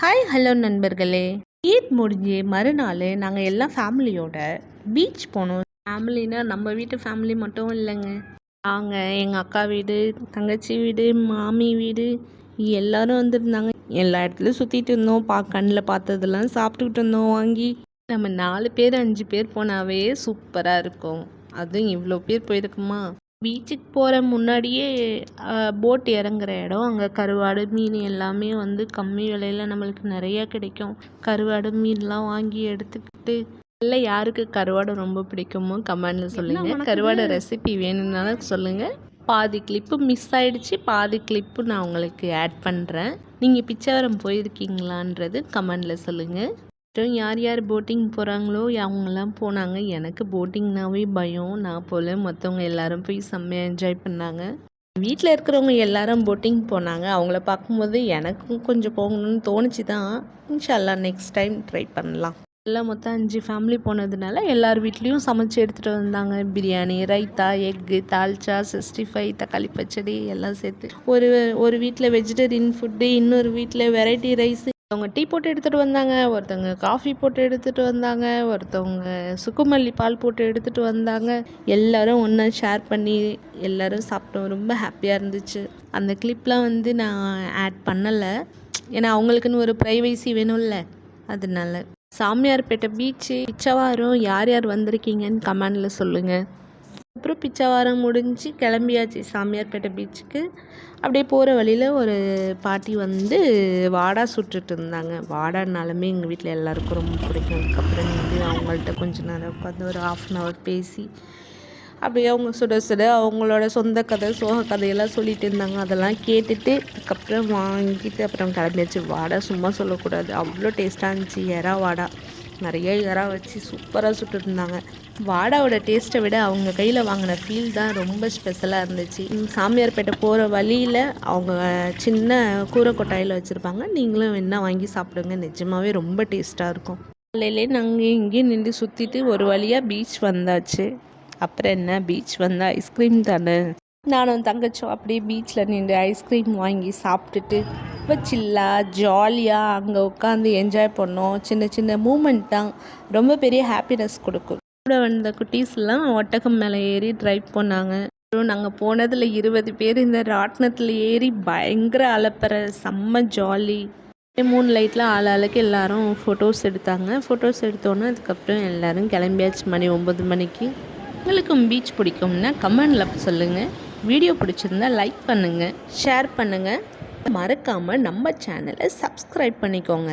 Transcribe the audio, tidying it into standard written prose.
Hi hello நண்பர்களே, ஈத் முடிஞ்சு மறுநாள் நாங்கள் எல்லாம் ஃபேமிலியோட பீச் போனோம். ஃபேமிலினா நம்ம வீட்டு ஃபேமிலி மட்டும் இல்லைங்க. நாங்கள் எங்கள் அக்கா வீடு, தங்கச்சி வீடு, மாமி வீடு எல்லோரும் வந்திருந்தாங்க. எல்லா இடத்துலையும் சுற்றிட்டு இருந்தோம். கண்ணில் பார்த்ததெல்லாம் சாப்பிட்டுக்கிட்டு இருந்தோம் வாங்கி. நம்ம 4 பேர் 5 பேர் போனாவே சூப்பராக இருக்கும். அதுவும் இவ்வளோ பேர் போயிருக்குமா. பீச்சுக்கு போகிற முன்னாடியே போட் இறங்குற இடம். அங்கே கருவாடு மீன் எல்லாமே கம்மி விலையில் நம்மளுக்கு நிறையா கிடைக்கும். கருவாடு மீன்லாம் வாங்கி எடுத்துக்கிட்டு இல்லை, யாருக்கு கருவாடு ரொம்ப பிடிக்குமோ கமெண்டில் சொல்லுங்கள். கருவாடு ரெசிபி வேணும்னாலும் சொல்லுங்கள். பாதி கிளிப்பு மிஸ் ஆகிடுச்சு, பாதி கிளிப்பு நான் உங்களுக்கு ஆட் பண்ணுறேன். நீங்கள் பிச்சாவரம் போயிருக்கீங்களான்றது கமெண்டில் சொல்லுங்கள். அப்புறம் யார் யார் போட்டிங் போகிறாங்களோ அவங்கெல்லாம் போனாங்க. எனக்கு போட்டிங்னாவே பயம். நான் போல் மற்றவங்க எல்லாரும் போய் செம்மையாக என்ஜாய் பண்ணாங்க. வீட்டில் இருக்கிறவங்க எல்லாரும் போட்டிங் போனாங்க. அவங்கள பார்க்கும்போது எனக்கும் கொஞ்சம் போகணும்னு தோணுச்சு தான். இன்ஷால்லா நெக்ஸ்ட் டைம் ட்ரை பண்ணலாம். எல்லாம் மொத்தம் 5 ஃபேமிலி போனதுனால எல்லார் வீட்லேயும் சமைச்சு எடுத்துகிட்டு வந்தாங்க. பிரியாணி, ரைத்தா, எக்கு, தால்ச்சா, 65, தக்காளி பச்சடி எல்லாம் சேர்த்து. ஒரு வீட்டில் வெஜிடேரியன் ஃபுட்டு, இன்னொரு வீட்டில் வெரைட்டி ரைஸ். அவங்க டீ போட்டு எடுத்துகிட்டு வந்தாங்க, ஒருத்தவங்க காஃபி போட்டு எடுத்துகிட்டு வந்தாங்க, ஒருத்தவங்க சுக்குமல்லி பால் போட்டு எடுத்துகிட்டு வந்தாங்க. எல்லோரும் ஒன்றா ஷேர் பண்ணி எல்லோரும் சாப்பிட்டோம். ரொம்ப ஹாப்பியாக இருந்துச்சு. அந்த கிளிப்லாம் நான் ஆட் பண்ணலை, ஏன்னா அவங்களுக்குன்னு ஒரு ப்ரைவசி வேணும்ல, அதனால. சாமியார்பேட்டை பீச்சு, பிச்சவாரம் யார் யார் வந்திருக்கீங்கன்னு கமெண்டில் சொல்லுங்கள். அப்புறம் பிச்சவாரம் முடிஞ்சு கிளம்பியாச்சு சாமியார்பேட்டை பீச்சுக்கு. அப்படியே போகிற வழியில் ஒரு பாட்டி வாடா சுட்டுட்டு இருந்தாங்க. வாடானாலுமே எங்கள் வீட்டில் எல்லாருக்கும் ரொம்ப பிடிக்கும். அதுக்கப்புறம் அவங்கள்ட்ட கொஞ்ச நேரம் உட்காந்து ஒரு 1/2 hour பேசி அப்படியே அவங்க சுட சுட அவங்களோட சொந்த கதை, சோக கதையெல்லாம் சொல்லிட்டு இருந்தாங்க. அதெல்லாம் கேட்டுட்டு அதுக்கப்புறம் வாங்கிட்டு அப்புறம் கிளம்பியாச்சு. வாடா சும்மா சொல்லக்கூடாது, அவ்வளோ டேஸ்ட்டாக இருந்துச்சு. எறா வாடா நிறைய எறா வச்சு சூப்பராக சுட்டுருந்தாங்க. வாடாவோட டேஸ்ட்டை விட அவங்க கையில் வாங்கின ஃபீல் தான் ரொம்ப ஸ்பெஷலாக இருந்துச்சு. சாமியார்பேட்டை போகிற வழியில் அவங்க சின்ன கூரை கொட்டாயில் வச்சுருப்பாங்க. நீங்களும் வேணால் வாங்கி சாப்பிடுங்க, நிஜமாகவே ரொம்ப டேஸ்ட்டாக இருக்கும். காலையிலே நாங்கள் இங்கேயும் நின்று சுற்றிட்டு ஒரு வழியாக பீச் வந்தாச்சு. அப்புறம் என்ன, பீச் வந்தால் ஐஸ்கிரீம் தானே. நானும் தங்கச்சும் அப்படியே பீச்சில் நின்று ஐஸ்கிரீம் வாங்கி சாப்பிட்டுட்டு ரொம்ப சில்லாக ஜாலியாக அங்கே உட்காந்து என்ஜாய் பண்ணோம். சின்ன சின்ன மூமெண்ட் தான் ரொம்ப பெரிய ஹாப்பினஸ் கொடுக்கும். கூட வந்த குட்டீஸ்லாம் ஒட்டகம் மேலே ஏறி ட்ரைவ் பண்ணாங்க. அப்புறம் நாங்கள் போனதில் 20 பேர் இந்த ராட்டினத்தில் ஏறி பயங்கர அலப்பற, செம்ம ஜாலி. 3 லைட்டில் ஆளாளுக்கு எல்லாரும் ஃபோட்டோஸ் எடுத்தாங்க. ஃபோட்டோஸ் எடுத்தோன்னே அதுக்கப்புறம் எல்லோரும் கிளம்பியாச்சு. மணி 9 மணிக்கு. உங்களுக்கும் பீச் பிடிக்கும்னா கமெண்டில் சொல்லுங்கள். வீடியோ பிடிச்சிருந்தா லைக் பண்ணுங்கள், ஷேர் பண்ணுங்கள். மறக்காமல் நம்ம சேனலை சப்ஸ்கிரைப் பண்ணிக்கோங்க.